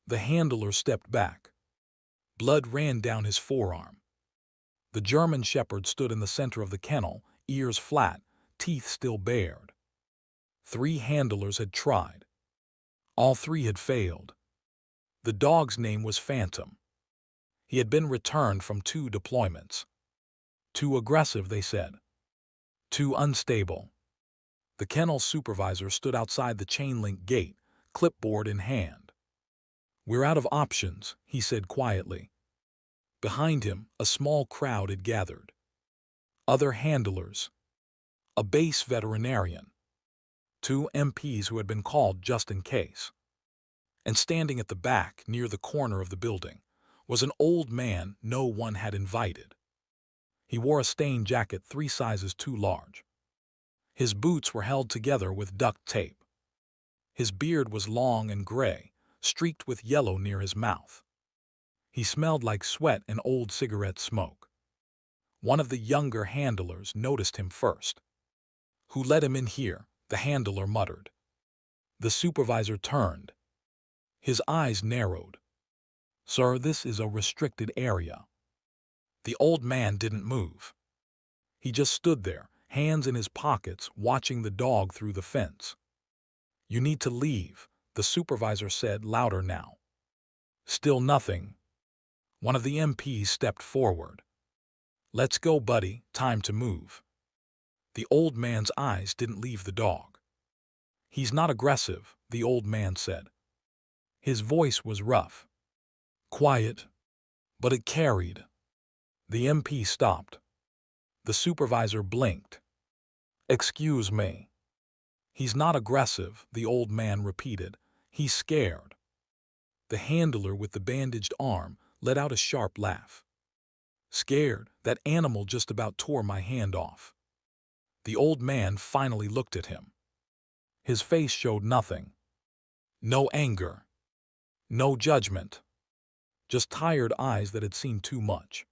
The handler stepped back. Blood ran down his forearm. The German shepherd stood in the center of the kennel, ears flat, teeth still bared. 3 handlers had tried. All 3 had failed. The dog's name was Phantom. He had been returned from 2 deployments. Too aggressive, they said. Too unstable. The kennel supervisor stood outside the chain-link gate, clipboard in hand. "We're out of options," he said quietly. Behind him, a small crowd had gathered. Other handlers. A base veterinarian. 2 MPs who had been called just in case. And standing at the back, near the corner of the building, was an old man no one had invited. He wore a stained jacket 3 sizes too large. His boots were held together with duct tape. His beard was long and gray, streaked with yellow near his mouth. He smelled like sweat and old cigarette smoke. One of the younger handlers noticed him first. "Who let him in here?" the handler muttered. The supervisor turned. His eyes narrowed. "Sir, this is a restricted area." The old man didn't move. He just stood there, hands in his pockets, watching the dog through the fence. "You need to leave," the supervisor said, louder now. Still nothing. One of the MPs stepped forward. "Let's go, buddy, time to move." The old man's eyes didn't leave the dog. "He's not aggressive," the old man said. His voice was rough. Quiet. But it carried. The MP stopped. The supervisor blinked. "Excuse me." "He's not aggressive," the old man repeated. "He's scared." The handler with the bandaged arm let out a sharp laugh. "Scared? That animal just about tore my hand off." The old man finally looked at him. His face showed nothing. No anger. No judgment. Just tired eyes that had seen too much.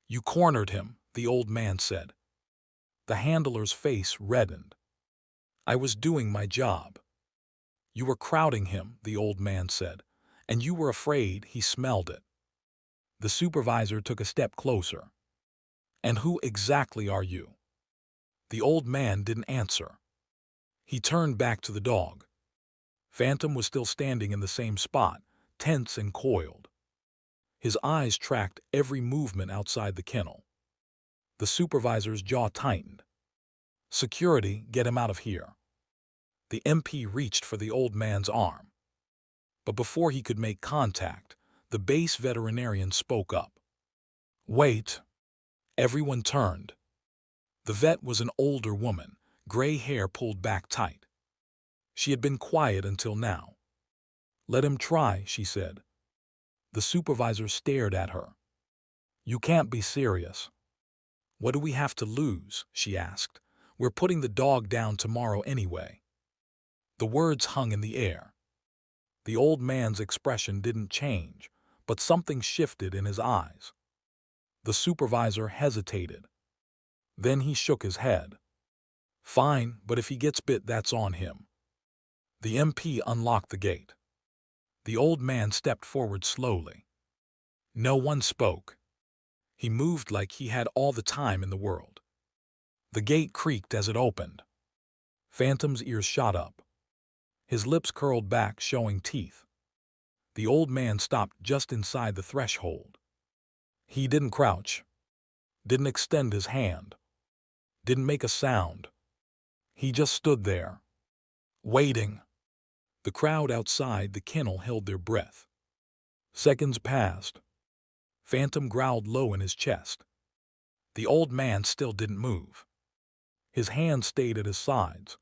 "You cornered him," the old man said. The handler's face reddened. "I was doing my job." "You were crowding him," the old man said, "and you were afraid he smelled it." The supervisor took a step closer. "And who exactly are you?" The old man didn't answer. He turned back to the dog. Phantom was still standing in the same spot, tense and coiled. His eyes tracked every movement outside the kennel. The supervisor's jaw tightened. "Security, get him out of here." The MP reached for the old man's arm. But before he could make contact, the base veterinarian spoke up. "Wait." Everyone turned. The vet was an older woman, gray hair pulled back tight. She had been quiet until now. "Let him try," she said. The supervisor stared at her. "You can't be serious." "What do we have to lose?" she asked. "We're putting the dog down tomorrow anyway." The words hung in the air. The old man's expression didn't change, but something shifted in his eyes. The supervisor hesitated. Then he shook his head. "Fine, but if he gets bit, that's on him." The MP unlocked the gate. The old man stepped forward slowly. No one spoke. He moved like he had all the time in the world. The gate creaked as it opened. Phantom's ears shot up. His lips curled back, showing teeth. The old man stopped just inside the threshold. He didn't crouch. Didn't extend his hand. Didn't make a sound. He just stood there, waiting. The crowd outside the kennel held their breath. Seconds passed. Phantom growled low in his chest. The old man still didn't move. His hands stayed at his sides.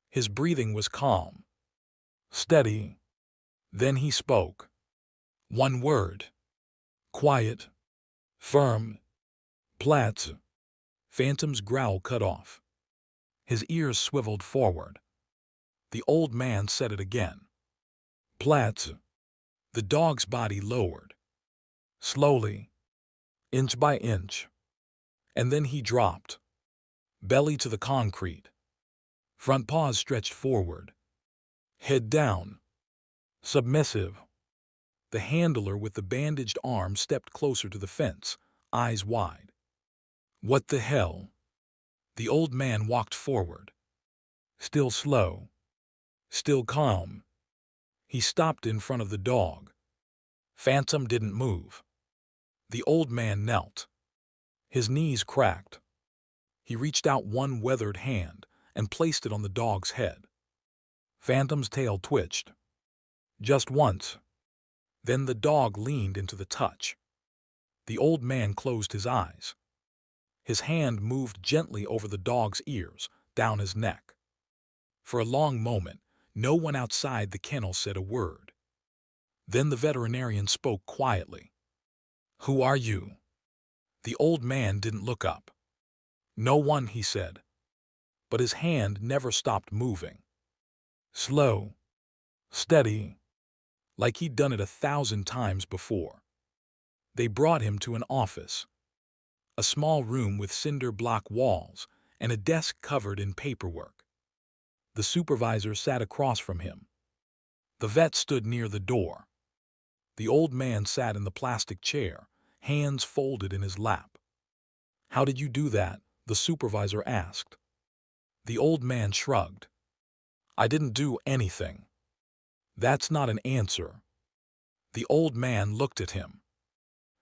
His breathing was calm, steady. Then he spoke. One word. Quiet. Firm. Platz. Phantom's growl cut off. His ears swiveled forward. The old man said it again. Platz. The dog's body lowered. Slowly. Inch by inch. And then he dropped. Belly to the concrete. Front paws stretched forward. Head down. Submissive. The handler with the bandaged arm stepped closer to the fence, eyes wide. What the hell? The old man walked forward. Still slow. Still calm. He stopped in front of the dog. Phantom didn't move. The old man knelt. His knees cracked. He reached out one weathered hand and placed it on the dog's head. Phantom's tail twitched. Just once. Then the dog leaned into the touch. The old man closed his eyes. His hand moved gently over the dog's ears, down his neck. For a long moment, no one outside the kennel said a word. Then the veterinarian spoke quietly. "Who are you?" The old man didn't look up. "No one," he said. But his hand never stopped moving. Slow. Steady. Like he'd done it 1,000 times before. They brought him to an office. A small room with cinder block walls and a desk covered in paperwork. The supervisor sat across from him. The vet stood near the door. The old man sat in the plastic chair, hands folded in his lap. "How did you do that?" the supervisor asked. The old man shrugged. "I didn't do anything." "That's not an answer." The old man looked at him.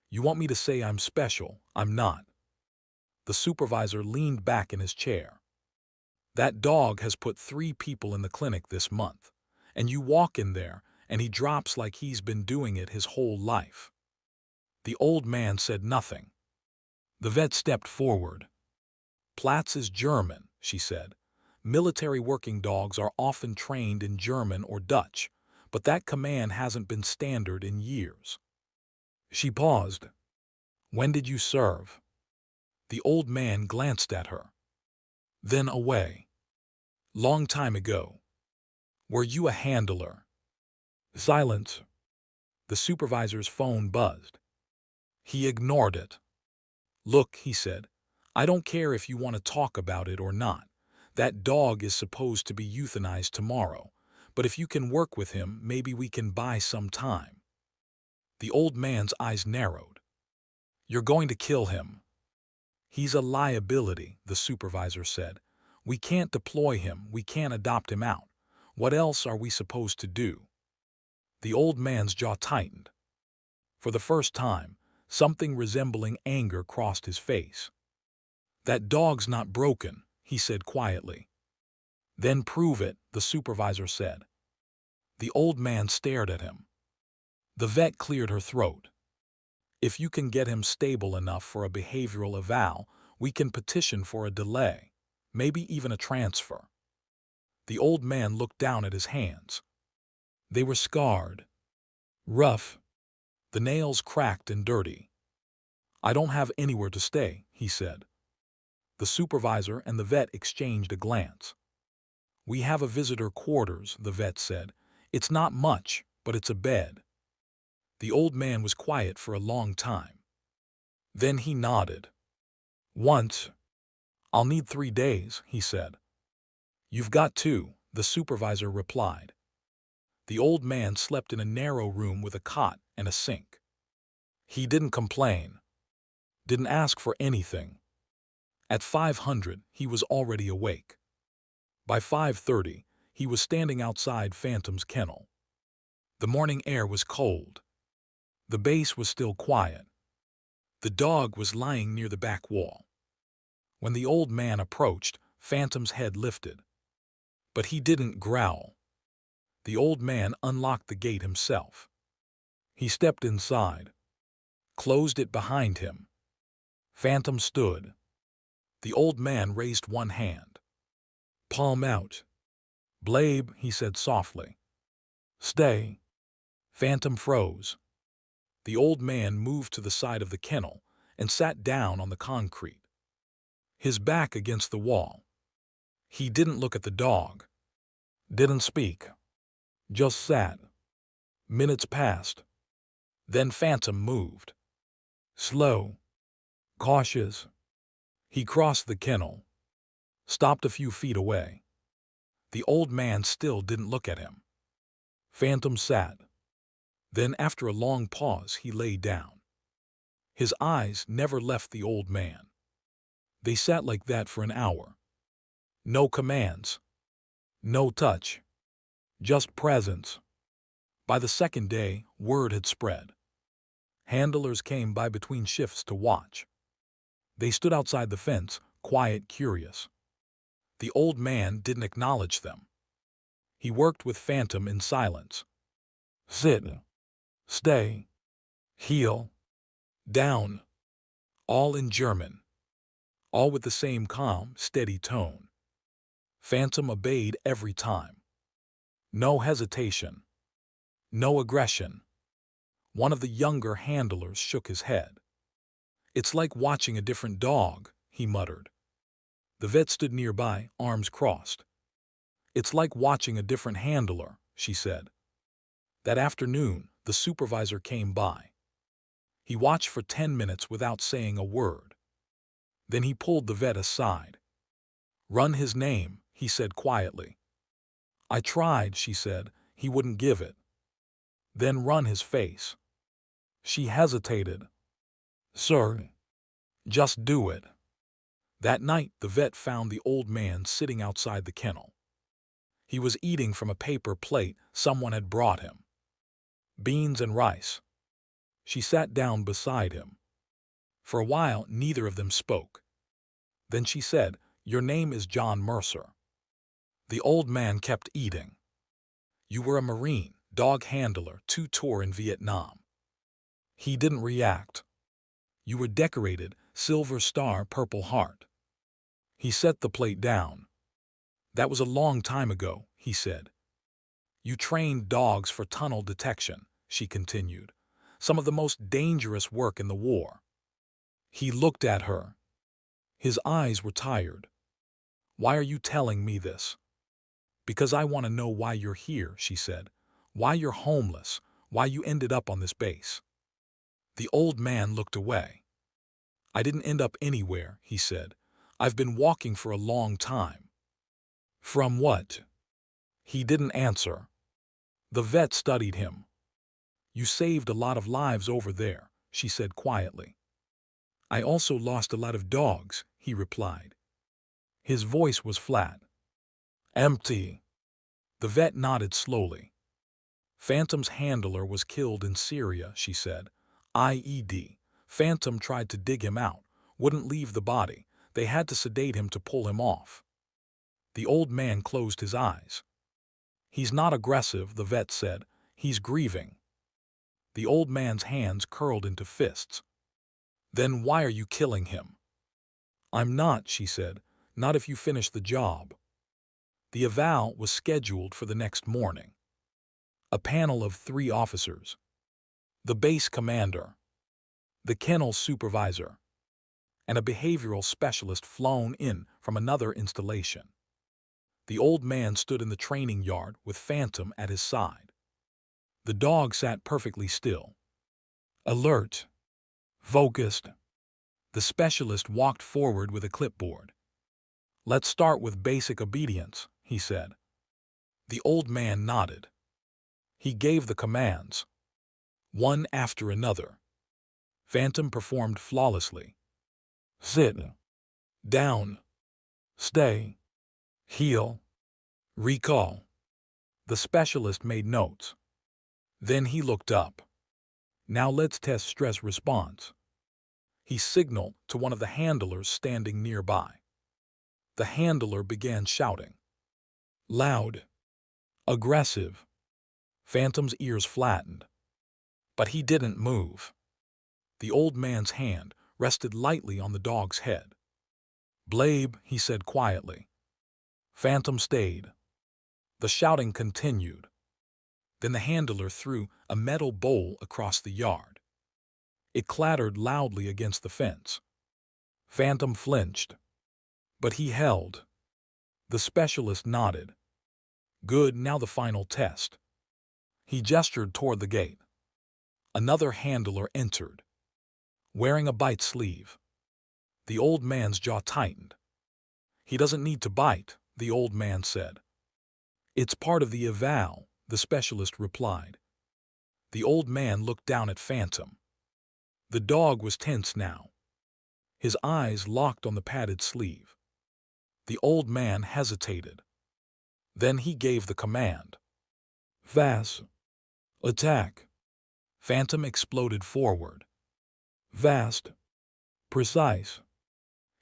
"You want me to say I'm special? I'm not." The supervisor leaned back in his chair. "That dog has put 3 people in the clinic this month, and you walk in there and he drops like he's been doing it his whole life." The old man said nothing. The vet stepped forward. "Platz is German," she said. "Military working dogs are often trained in German or Dutch, but that command hasn't been standard in years." She paused. "When did you serve?" The old man glanced at her. Then away. "Long time ago." "Were you a handler?" Silence. The supervisor's phone buzzed. He ignored it. "Look," he said, "I don't care if you want to talk about it or not. That dog is supposed to be euthanized tomorrow, but if you can work with him, maybe we can buy some time." The old man's eyes narrowed. "You're going to kill him." "He's a liability," the supervisor said. "We can't deploy him, we can't adopt him out. What else are we supposed to do?" The old man's jaw tightened. For the first time, something resembling anger crossed his face. "That dog's not broken," he said quietly. "Then prove it," the supervisor said. The old man stared at him. The vet cleared her throat. "If you can get him stable enough for a behavioral eval, we can petition for a delay, maybe even a transfer." The old man looked down at his hands. They were scarred. Rough. The nails cracked and dirty. "I don't have anywhere to stay," he said. The supervisor and the vet exchanged a glance. "We have a visitor quarters," the vet said. "It's not much, but it's a bed." The old man was quiet for a long time. Then he nodded. "Once. I'll need 3 days," he said. "You've got 2, the supervisor replied. The old man slept in a narrow room with a cot and a sink. He didn't complain. Didn't ask for anything. At 500, he was already awake. By 5:30, he was standing outside Phantom's kennel. The morning air was cold. The base was still quiet. The dog was lying near the back wall. When the old man approached, Phantom's head lifted. But he didn't growl. The old man unlocked the gate himself. He stepped inside, closed it behind him. Phantom stood. The old man raised one hand. "Palm out." "Blabe," he said softly. "Stay." Phantom froze. The old man moved to the side of the kennel and sat down on the concrete, his back against the wall. He didn't look at the dog. Didn't speak. Just sat. Minutes passed. Then Phantom moved. Slow. Cautious. He crossed the kennel. Stopped a few feet away. The old man still didn't look at him. Phantom sat. Then, after a long pause, he lay down. His eyes never left the old man. They sat like that for an hour. No commands, no touch, just presence. By the second day, word had spread. Handlers came by between shifts to watch. They stood outside the fence, quiet, curious. The old man didn't acknowledge them. He worked with Phantom in silence. Sit, stay, heel, down, all in German, all with the same calm, steady tone. Phantom obeyed every time. No hesitation, no aggression. One of the younger handlers shook his head. It's like watching a different dog, he muttered. The vet stood nearby, arms crossed. It's like watching a different handler, she said. That afternoon, the supervisor came by. He watched for 10 minutes without saying a word. Then he pulled the vet aside. Run his name, he said quietly. I tried, she said. He wouldn't give it. Then run his face. She hesitated. Sir, just do it. That night, the vet found the old man sitting outside the kennel. He was eating from a paper plate someone had brought him. Beans and rice. She sat down beside him. For a while, neither of them spoke. Then she said, Your name is John Mercer. The old man kept eating. You were a Marine, dog handler, 2 tours in Vietnam. He didn't react. You were decorated, Silver Star, Purple Heart. He set the plate down. That was a long time ago, he said. You trained dogs for tunnel detection, she continued. Some of the most dangerous work in the war. He looked at her. His eyes were tired. Why are you telling me this? Because I want to know why you're here, she said. Why you're homeless, why you ended up on this base. The old man looked away. I didn't end up anywhere, he said. I've been walking for a long time. From what? He didn't answer. The vet studied him. You saved a lot of lives over there, she said quietly. I also lost a lot of dogs, he replied. His voice was flat. Empty. The vet nodded slowly. Phantom's handler was killed in Syria, she said. IED. Phantom tried to dig him out, wouldn't leave the body. They had to sedate him to pull him off. The old man closed his eyes. He's not aggressive, the vet said. He's grieving. The old man's hands curled into fists. Then why are you killing him? I'm not, she said. Not if you finish the job. The eval was scheduled for the next morning. A panel of 3 officers. The base commander, the kennel supervisor, and a behavioral specialist flown in from another installation. The old man stood in the training yard with Phantom at his side. The dog sat perfectly still. Alert. Focused. The specialist walked forward with a clipboard. Let's start with basic obedience, he said. The old man nodded. He gave the commands, one after another. Phantom performed flawlessly. Sit. Down. Stay. Heel. Recall. The specialist made notes. Then he looked up. Now let's test stress response. He signaled to one of the handlers standing nearby. The handler began shouting. Loud. Aggressive. Phantom's ears flattened. But he didn't move. The old man's hand rested lightly on the dog's head. Blabe, he said quietly. Phantom stayed. The shouting continued. Then the handler threw a metal bowl across the yard. It clattered loudly against the fence. Phantom flinched. But he held. The specialist nodded. Good, now the final test. He gestured toward the gate. Another handler entered, wearing a bite sleeve. The old man's jaw tightened. He doesn't need to bite, the old man said. It's part of the eval, the specialist replied. The old man looked down at Phantom. The dog was tense now, his eyes locked on the padded sleeve. The old man hesitated. Then he gave the command. Vas. Attack. Phantom exploded forward. Fast. Precise.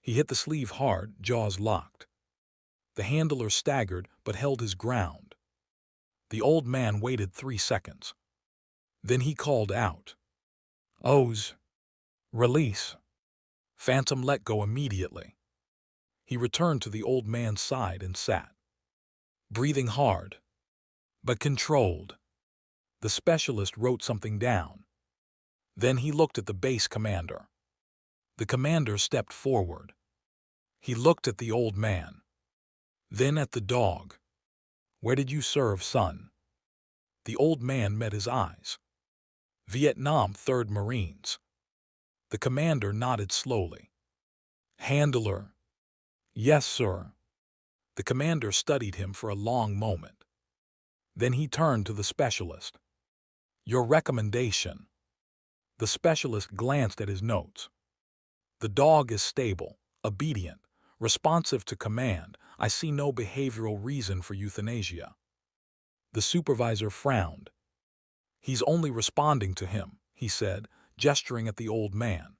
He hit the sleeve hard, jaws locked. The handler staggered but held his ground. The old man waited 3 seconds. Then he called out. O's. Release. Phantom let go immediately. He returned to the old man's side and sat, breathing hard, but controlled. The specialist wrote something down. Then he looked at the base commander. The commander stepped forward. He looked at the old man, then at the dog. Where did you serve, son? The old man met his eyes. Vietnam, 3rd Marines. The commander nodded slowly. Handler. Yes, sir. The commander studied him for a long moment. Then he turned to the specialist. Your recommendation. The specialist glanced at his notes. The dog is stable, obedient, responsive to command. I see no behavioral reason for euthanasia. The supervisor frowned. He's only responding to him, he said, gesturing at the old man.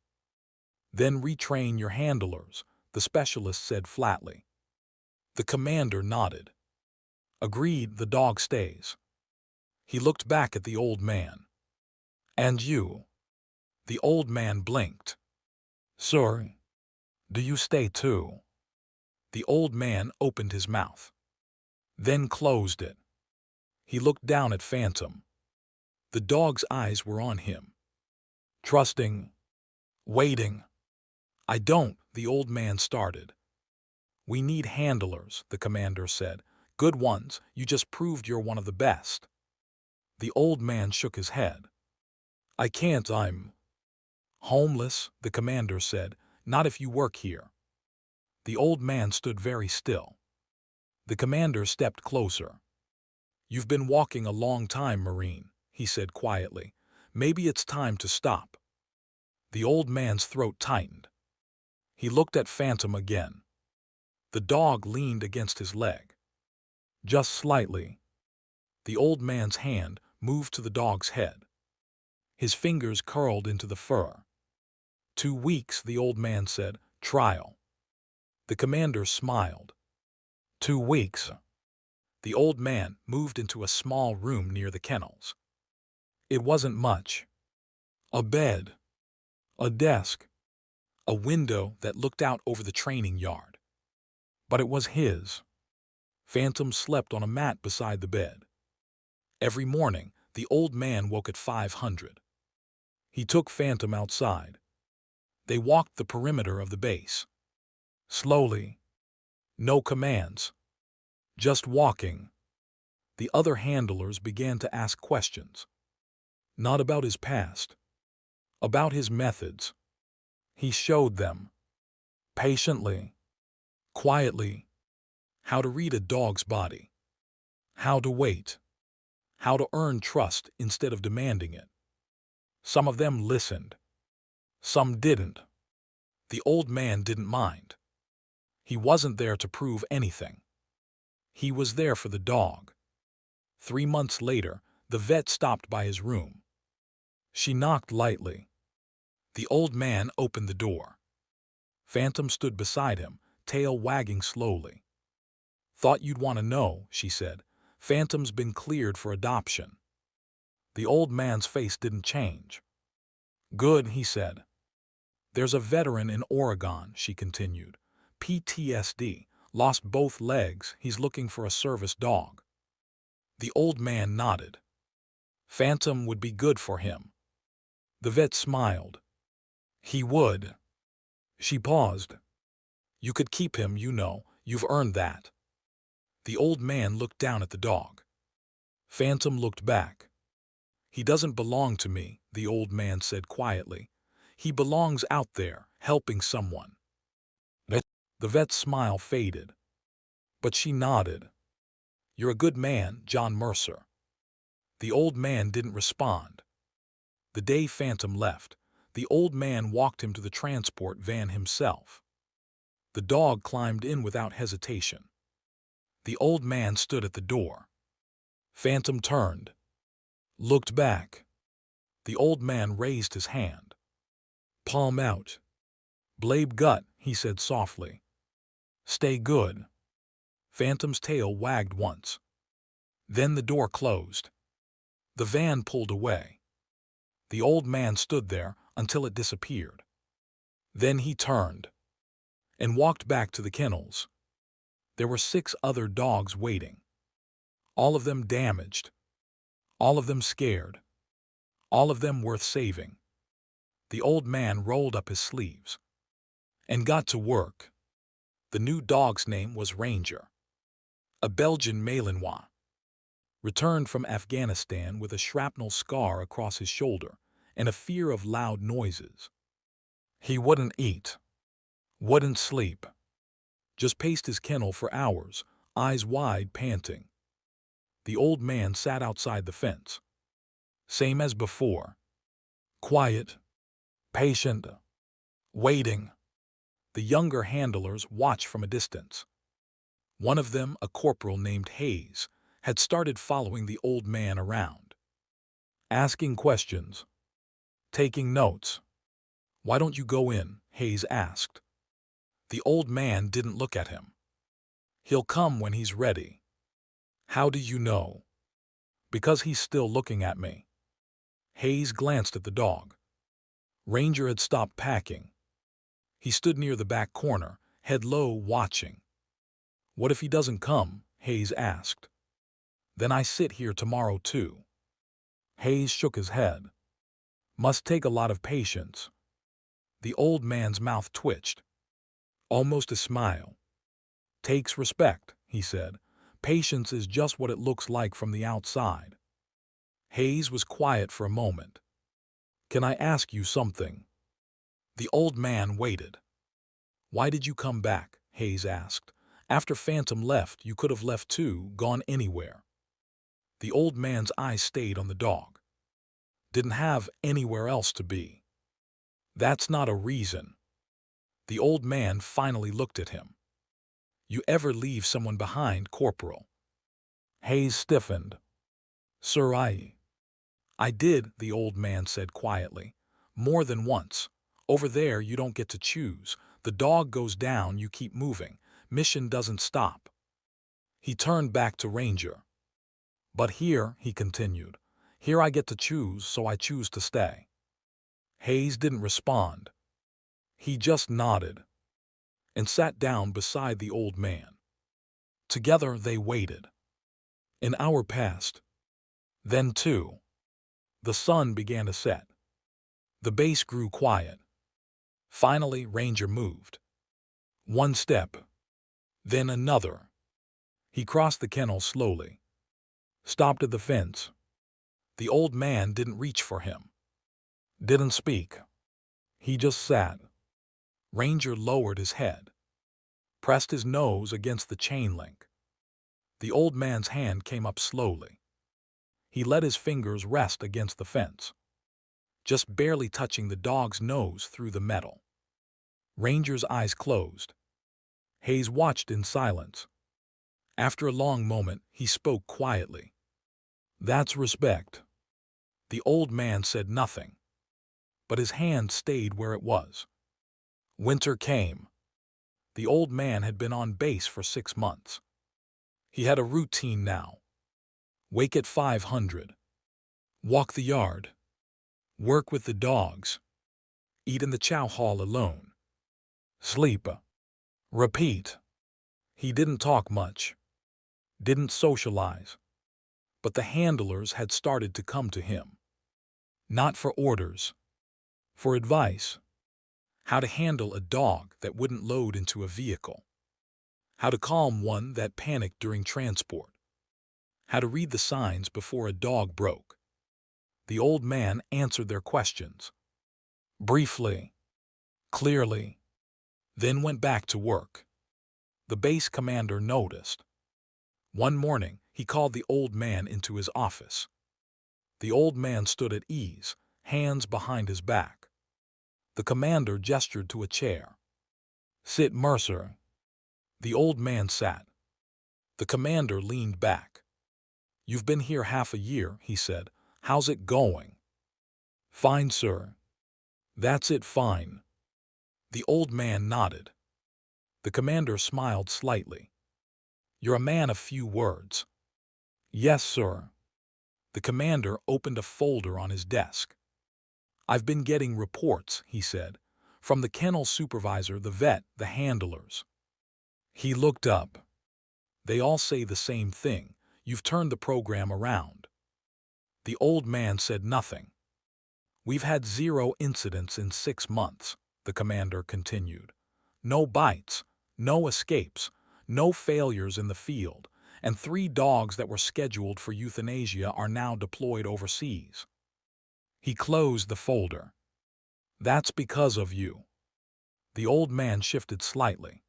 Then retrain your handlers, the specialist said flatly. The commander nodded. Agreed, the dog stays. He looked back at the old man. And you? The old man blinked. Sir, do you stay too? The old man opened his mouth, then closed it. He looked down at Phantom. The dog's eyes were on him. Trusting. Waiting. I don't, the old man started. We need handlers, the commander said. Good ones, you just proved you're one of the best. The old man shook his head. I can't, I'm homeless, the commander said. Not if you work here. The old man stood very still. The commander stepped closer. You've been walking a long time, Marine, he said quietly. Maybe it's time to stop. The old man's throat tightened. He looked at Phantom again. The dog leaned against his leg. Just slightly. The old man's hand moved to the dog's head. His fingers curled into the fur. 2 weeks, the old man said. Trial. The commander smiled. 2 weeks. The old man moved into a small room near the kennels. It wasn't much. A bed. A desk. A window that looked out over the training yard. But it was his. Phantom slept on a mat beside the bed. Every morning, the old man woke at 500. He took Phantom outside. They walked the perimeter of the base. Slowly. No commands. Just walking. The other handlers began to ask questions. Not about his past. About his methods. He showed them. Patiently. Quietly. How to read a dog's body. How to wait. How to earn trust instead of demanding it. Some of them listened. Some didn't. The old man didn't mind. He wasn't there to prove anything. He was there for the dog. 3 months later, the vet stopped by his room. She knocked lightly. The old man opened the door. Phantom stood beside him, tail wagging slowly. Thought you'd want to know, she said. Phantom's been cleared for adoption. The old man's face didn't change. Good, he said. There's a veteran in Oregon, she continued. PTSD, lost both legs, he's looking for a service dog. The old man nodded. Phantom would be good for him. The vet smiled. He would. She paused. You could keep him, you know, you've earned that. The old man looked down at the dog. Phantom looked back. He doesn't belong to me, the old man said quietly. He belongs out there, helping someone. The vet's smile faded. But she nodded. You're a good man, John Mercer. The old man didn't respond. The day Phantom left, the old man walked him to the transport van himself. The dog climbed in without hesitation. The old man stood at the door. Phantom turned, looked back. The old man raised his hand. Palm out. "Blade gut," he said softly. "Stay good." Phantom's tail wagged once. Then the door closed. The van pulled away. The old man stood there until it disappeared. Then he turned and walked back to the kennels. There were 6 other dogs waiting. All of them damaged. All of them scared. All of them worth saving. The old man rolled up his sleeves and got to work. The new dog's name was Ranger, a Belgian Malinois. Returned from Afghanistan with a shrapnel scar across his shoulder and a fear of loud noises. He wouldn't eat, wouldn't sleep, just paced his kennel for hours, eyes wide, panting. The old man sat outside the fence. Same as before. Quiet, patient, waiting. The younger handlers watched from a distance. One of them, a corporal named Hayes, had started following the old man around, asking questions, taking notes. "Why don't you go in?" Hayes asked. The old man didn't look at him. "He'll come when he's ready." "How do you know?" "Because he's still looking at me." Hayes glanced at the dog. Ranger had stopped packing. He stood near the back corner, head low, watching. "What if he doesn't come?" Hayes asked. "Then I sit here tomorrow too." Hayes shook his head. "Must take a lot of patience." The old man's mouth twitched. Almost a smile. "Takes respect," he said. "Patience is just what it looks like from the outside." Hayes was quiet for a moment. "Can I ask you something?" The old man waited. "Why did you come back?" Hayes asked. "After Phantom left, you could have left too, gone anywhere." The old man's eyes stayed on the dog. "Didn't have anywhere else to be." "That's not a reason." The old man finally looked at him. "You ever leave someone behind, Corporal?" Hayes stiffened. "Sir, I did," the old man said quietly. "More than once. Over there you don't get to choose. The dog goes down, you keep moving. Mission doesn't stop." He turned back to Ranger. "But here," he continued, "here I get to choose, so I choose to stay." Hayes didn't respond. He just nodded and sat down beside the old man. Together they waited. An hour passed. Then 2. The sun began to set. The base grew quiet. Finally, Ranger moved. 1 step. Then another. He crossed the kennel slowly. Stopped at the fence. The old man didn't reach for him. Didn't speak. He just sat. Ranger lowered his head. Pressed his nose against the chain link. The old man's hand came up slowly. He let his fingers rest against the fence, just barely touching the dog's nose through the metal. Ranger's eyes closed. Hayes watched in silence. After a long moment, he spoke quietly. "That's respect." The old man said nothing, but his hand stayed where it was. Winter came. The old man had been on base for 6 months. He had a routine now. Wake at 500. Walk the yard. Work with the dogs. Eat in the chow hall alone. Sleep. Repeat. He didn't talk much. Didn't socialize. But the handlers had started to come to him. Not for orders. For advice. How to handle a dog that wouldn't load into a vehicle. How to calm one that panicked during transport. How to read the signs before a dog broke. The old man answered their questions. Briefly. Clearly. Then went back to work. The base commander noticed. One morning, he called the old man into his office. The old man stood at ease, hands behind his back. The commander gestured to a chair. "Sit, Mercer." The old man sat. The commander leaned back. "You've been here half a year," he said. "How's it going?" "Fine, sir." "That's it, fine." The old man nodded. The commander smiled slightly. "You're a man of few words." "Yes, sir." The commander opened a folder on his desk. "I've been getting reports," he said, "from the kennel supervisor, the vet, the handlers." He looked up. "They all say the same thing. You've turned the program around." The old man said nothing. "We've had 0 incidents in 6 months," the commander continued. "No bites, no escapes, no failures in the field, and 3 dogs that were scheduled for euthanasia are now deployed overseas." He closed the folder. "That's because of you." The old man shifted slightly.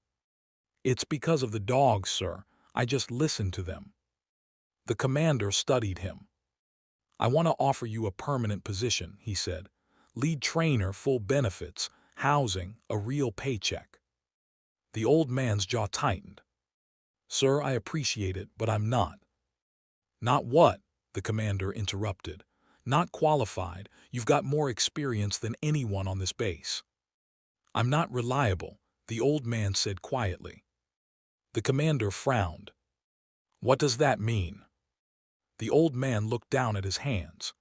"It's because of the dogs, sir. I just listened to them." The commander studied him. "I want to offer you a permanent position," he said. "Lead trainer, full benefits, housing, a real paycheck." The old man's jaw tightened. "Sir, I appreciate it, but I'm not." "Not what?" the commander interrupted. "Not qualified. You've got more experience than anyone on this base." "I'm not reliable," the old man said quietly. The commander frowned. "What does that mean?" The old man looked down at his hands.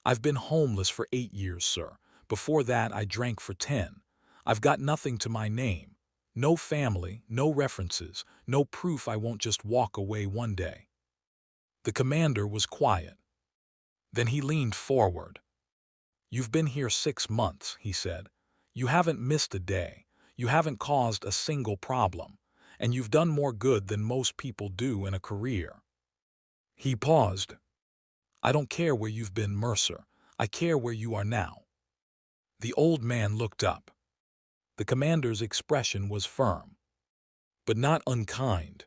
"I've been homeless for 8 years, sir. Before that, I drank for 10. I've got nothing to my name. No family, no references, no proof I won't just walk away one day." The commander was quiet. Then he leaned forward. "You've been here 6 months," he said. "You haven't missed a day. You haven't caused a single problem. And you've done more good than most people do in a career." He paused. "I don't care where you've been, Mercer. I care where you are now." The old man looked up. The commander's expression was firm, but not unkind.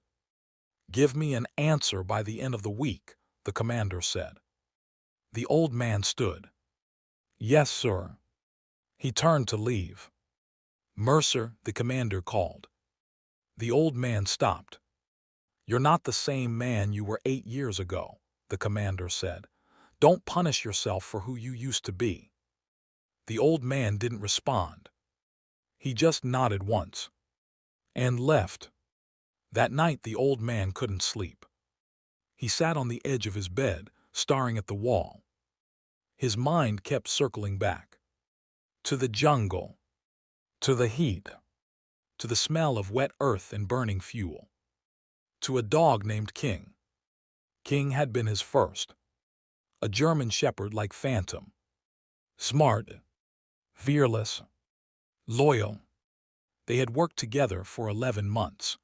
"Give me an answer by the end of the week," the commander said. The old man stood. "Yes, sir." He turned to leave. "Mercer," the commander called. The old man stopped. "You're not the same man you were 8 years ago," the commander said. "Don't punish yourself for who you used to be." The old man didn't respond. He just nodded once and left. That night the old man couldn't sleep. He sat on the edge of his bed, staring at the wall. His mind kept circling back. To the jungle. To the heat. To the smell of wet earth and burning fuel. To a dog named King. King had been his first. A German shepherd like Phantom. Smart. Fearless. Loyal. They had worked together for 11 months.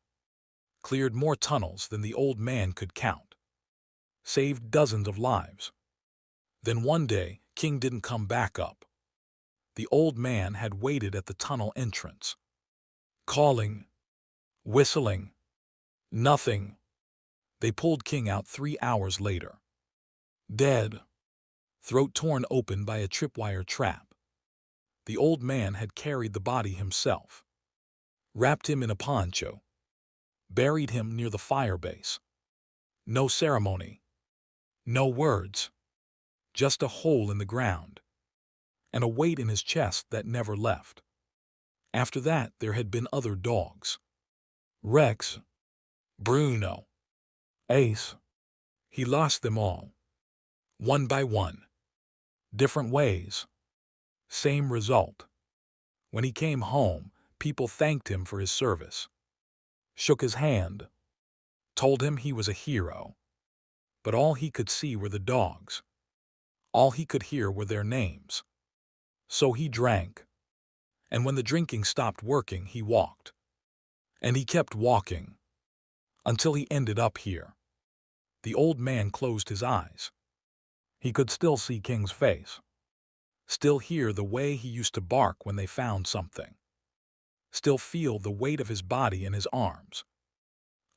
Cleared more tunnels than the old man could count. Saved dozens of lives. Then one day, King didn't come back up. The old man had waited at the tunnel entrance. Calling. Whistling. Nothing. They pulled King out 3 hours later. Dead. Throat torn open by a tripwire trap. The old man had carried the body himself. Wrapped him in a poncho. Buried him near the firebase. No ceremony. No words. Just a hole in the ground. And a weight in his chest that never left. After that, there had been other dogs. Rex. Bruno. Ace. He lost them all. One by one. Different ways. Same result. When he came home, people thanked him for his service. Shook his hand. Told him he was a hero. But all he could see were the dogs. All he could hear were their names. So he drank. And when the drinking stopped working, he walked. And he kept walking. Until he ended up here. The old man closed his eyes. He could still see King's face. Still hear the way he used to bark when they found something. Still feel the weight of his body in his arms.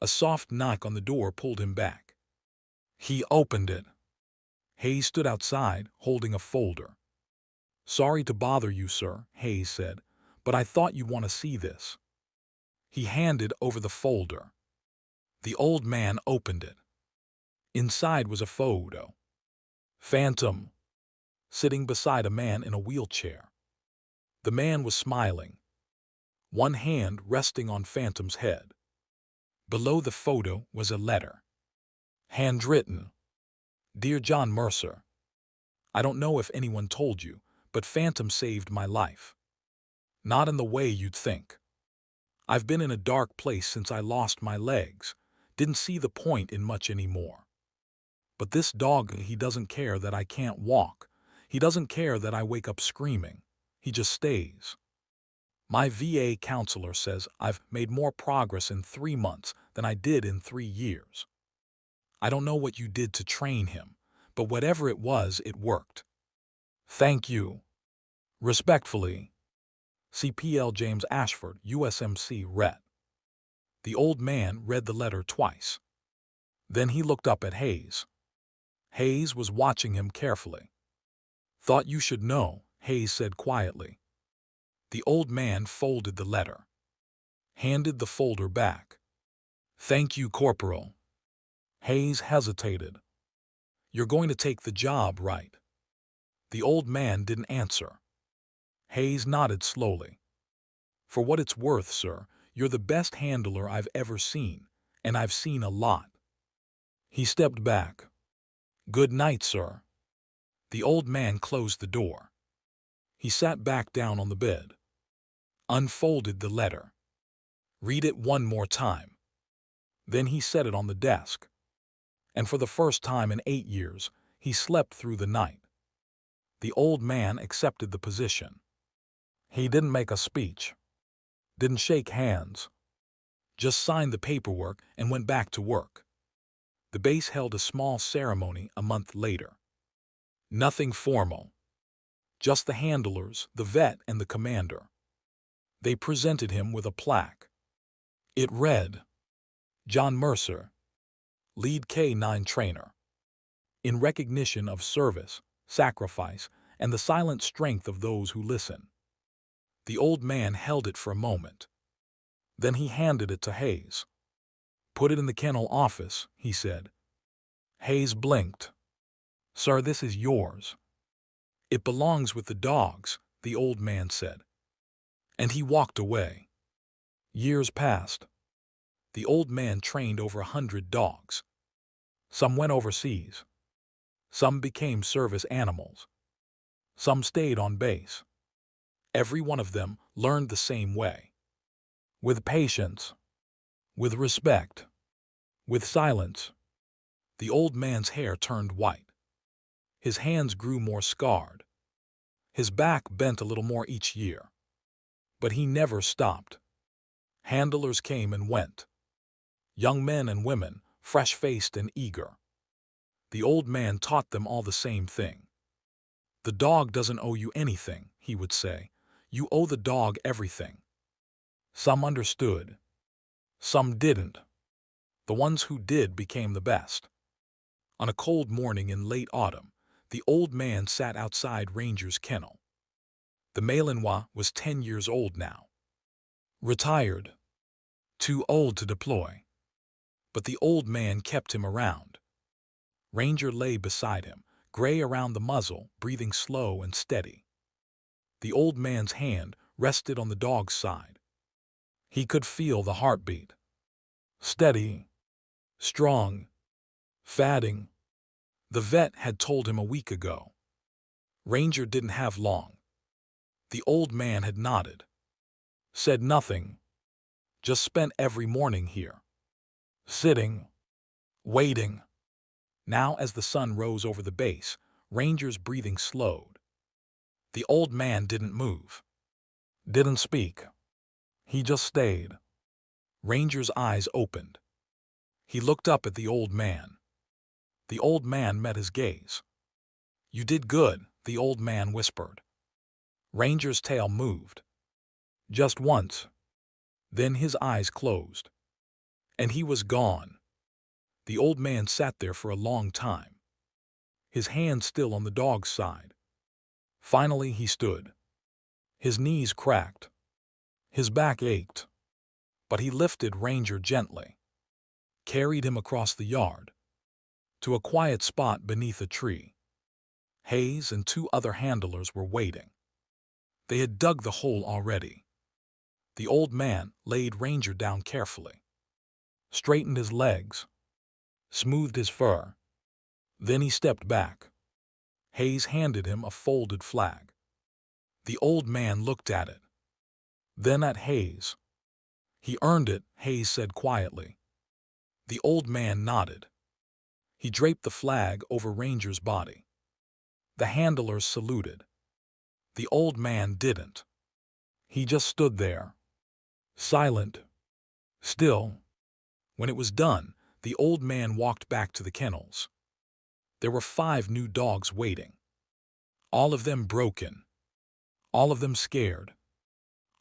A soft knock on the door pulled him back. He opened it. Hayes stood outside, holding a folder. "Sorry to bother you, sir," Hayes said, "but I thought you'd want to see this." He handed over the folder. The old man opened it. Inside was a photo. Phantom, sitting beside a man in a wheelchair. The man was smiling, one hand resting on Phantom's head. Below the photo was a letter. Handwritten. "Dear John Mercer, I don't know if anyone told you, but Phantom saved my life. Not in the way you'd think. I've been in a dark place since I lost my legs, didn't see the point in much anymore. But this dog, he doesn't care that I can't walk. He doesn't care that I wake up screaming. He just stays. My VA counselor says I've made more progress in 3 months than I did in 3 years. I don't know what you did to train him, but whatever it was, it worked. Thank you. Respectfully, CPL James Ashford, USMC Ret." The old man read the letter twice. Then he looked up at Hayes. Hayes was watching him carefully. "Thought you should know," Hayes said quietly. The old man folded the letter, handed the folder back. "Thank you, Corporal." Hayes hesitated. "You're going to take the job, right?" The old man didn't answer. Hayes nodded slowly. "For what it's worth, sir, you're the best handler I've ever seen, and I've seen a lot." He stepped back. "Good night, sir." The old man closed the door. He sat back down on the bed, unfolded the letter. "Read it one more time." Then he set it on the desk. And for the first time in 8 years, he slept through the night. The old man accepted the position. He didn't make a speech, didn't shake hands, just signed the paperwork and went back to work. The base held a small ceremony a month later. Nothing formal, just the handlers, the vet, and the commander. They presented him with a plaque. It read, "John Mercer, Lead K-9 Trainer. In recognition of service, sacrifice, and the silent strength of those who listen." The old man held it for a moment. Then he handed it to Hayes. "Put it in the kennel office," he said. Hayes blinked. "Sir, this is yours." "It belongs with the dogs," the old man said. And he walked away. Years passed. The old man trained over 100 dogs. Some went overseas. Some became service animals. Some stayed on base. Every one of them learned the same way. With patience, with respect, with silence. The old man's hair turned white. His hands grew more scarred. His back bent a little more each year. But he never stopped. Handlers came and went. Young men and women, fresh-faced and eager. The old man taught them all the same thing. "The dog doesn't owe you anything," he would say. "You owe the dog everything." Some understood. Some didn't. The ones who did became the best. On a cold morning in late autumn, the old man sat outside Ranger's kennel. The Malinois was 10 years old now. Retired. Too old to deploy. But the old man kept him around. Ranger lay beside him, gray around the muzzle, breathing slow and steady. The old man's hand rested on the dog's side. He could feel the heartbeat. Steady. Strong. Fatting. The vet had told him a week ago. Ranger didn't have long. The old man had nodded. Said nothing. Just spent every morning here. Sitting. Waiting. Now as the sun rose over the base, Ranger's breathing slowed. The old man didn't move. Didn't speak. He just stayed. Ranger's eyes opened. He looked up at the old man. The old man met his gaze. "You did good," the old man whispered. Ranger's tail moved. Just once. Then his eyes closed. And he was gone. The old man sat there for a long time. his hand still on the dog's side. Finally he stood. His knees cracked. His back ached. But he lifted Ranger gently, carried him across the yard, to a quiet spot beneath a tree. Hayes and 2 other handlers were waiting. They had dug the hole already. The old man laid Ranger down carefully, straightened his legs, smoothed his fur. Then he stepped back. Hayes handed him a folded flag. The old man looked at it, then at Hayes. "He earned it," Hayes said quietly. The old man nodded. He draped the flag over Ranger's body. The handlers saluted. The old man didn't. He just stood there, silent, still. When it was done, the old man walked back to the kennels. There were 5 new dogs waiting, all of them broken, all of them scared,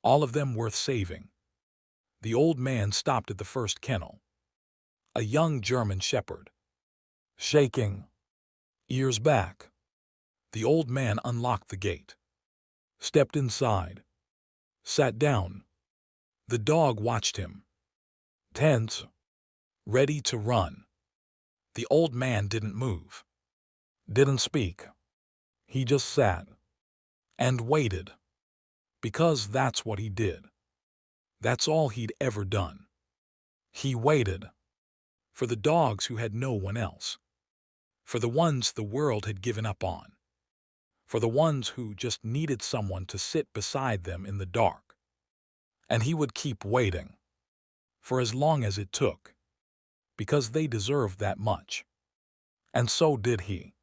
all of them worth saving. The old man stopped at the first kennel, a young German shepherd, shaking, ears back. The old man unlocked the gate, stepped inside, sat down. The dog watched him, tense, ready to run. The old man didn't move, didn't speak. He just sat and waited, because that's what he did. That's all he'd ever done. He waited for the dogs who had no one else, for the ones the world had given up on, for the ones who just needed someone to sit beside them in the dark. And he would keep waiting, for as long as it took, because they deserved that much. And so did he.